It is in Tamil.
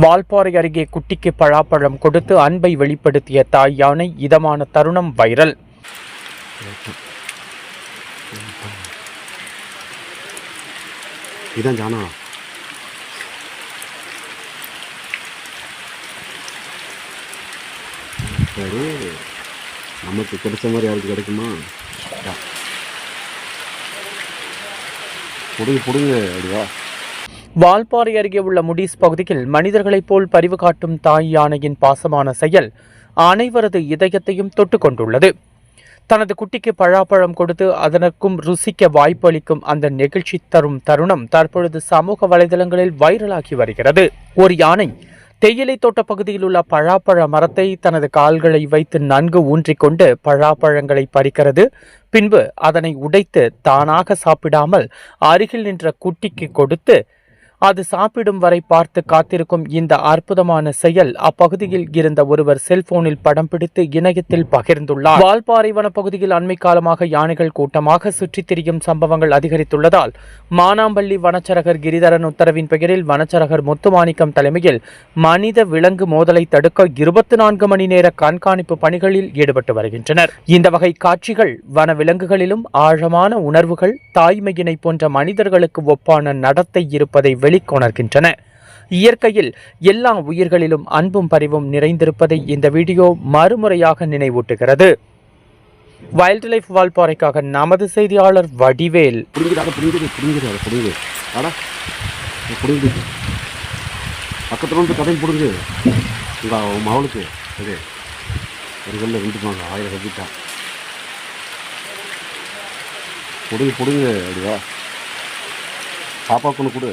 வால்பாறை அருகே குட்டிக்கு பழாப்பழம் கொடுத்து அன்பை வெளிப்படுத்திய தாய் யானை. இதமான தருணம் வைரல். இதான் ஜானா. சரி, நமக்கு கிடைச்ச மாதிரி யாருக்கு கிடைக்குமா? புடுங்க அப்படிவா. வால்பாறை அருகே உள்ள முடிஸ் பகுதியில் மனிதர்களைப் போல் பரிவு காட்டும் தாய் யானையின் பாசமான செயல் அனைவரது இதயத்தையும் தொட்டு கொண்டுள்ளது. தனது குட்டிக்கு பழாப்பழம் கொடுத்து அதற்கும் ருசிக்க வாய்ப்பு அளிக்கும் அந்த நெகிழ்ச்சி தரும் தருணம் தற்பொழுது சமூக வலைதளங்களில் வைரலாகி வருகிறது. ஒரு யானை தேயிலை தோட்ட பகுதியில் உள்ள பழாப்பழ மரத்தை தனது கால்களை வைத்து நன்கு ஊன்றிக்கொண்டு பழாப்பழங்களை பறிக்கிறது. பின்பு அதனை உடைத்து தானாக சாப்பிடாமல் அருகில் நின்ற குட்டிக்கு கொடுத்து அது சாப்பிடும் வரை பார்த்து காத்திருக்கும் இந்த அற்புதமான செயல் அப்பகுதியில் இருந்த ஒருவர் செல்போனில் படம் பிடித்து இணையத்தில் பகிர்ந்துள்ளார். வால்பாறை வனப்பகுதியில் அண்மை காலமாக யானைகள் கூட்டமாக சுற்றித் திரியும் சம்பவங்கள் அதிகரித்துள்ளதால் மானாம்பள்ளி வனச்சரகர் கிரிதரன் உத்தரவின் பெயரில் வனச்சரகர் முத்துமாணிக்கம் தலைமையில் மனித விலங்கு மோதலை தடுக்க 24 மணி நேர கண்காணிப்பு பணிகளில் ஈடுபட்டு வருகின்றனர். இந்த வகை காட்சிகள் வன விலங்குகளிலும் ஆழமான உணர்வுகள், தாய்மையினை போன்ற மனிதர்களுக்கு ஒப்பான நடத்தை இருப்பதை வெளிக்கொணர்கின்றன. இயற்கையில் எல்லா உயிர்களிலும் அன்பும் பரிவும் நிறைந்திருப்பதை இந்த வீடியோ மறுமுறையாக நினைவூட்டுகிறது. வைல்ட் லைஃப் வால்பாறைக்காக நமது செய்தியாளர் வடிவேல். பக்கத்துல வந்து கதையும் புடுங்கு உங்கள் மகளுக்கு இது ஒரு கல்ல விட்டுப்பாங்க 1000 கட்டிட்டா. புடுங்க அப்படிவா. பாப்பாவுக்கு ஒன்று கொடு.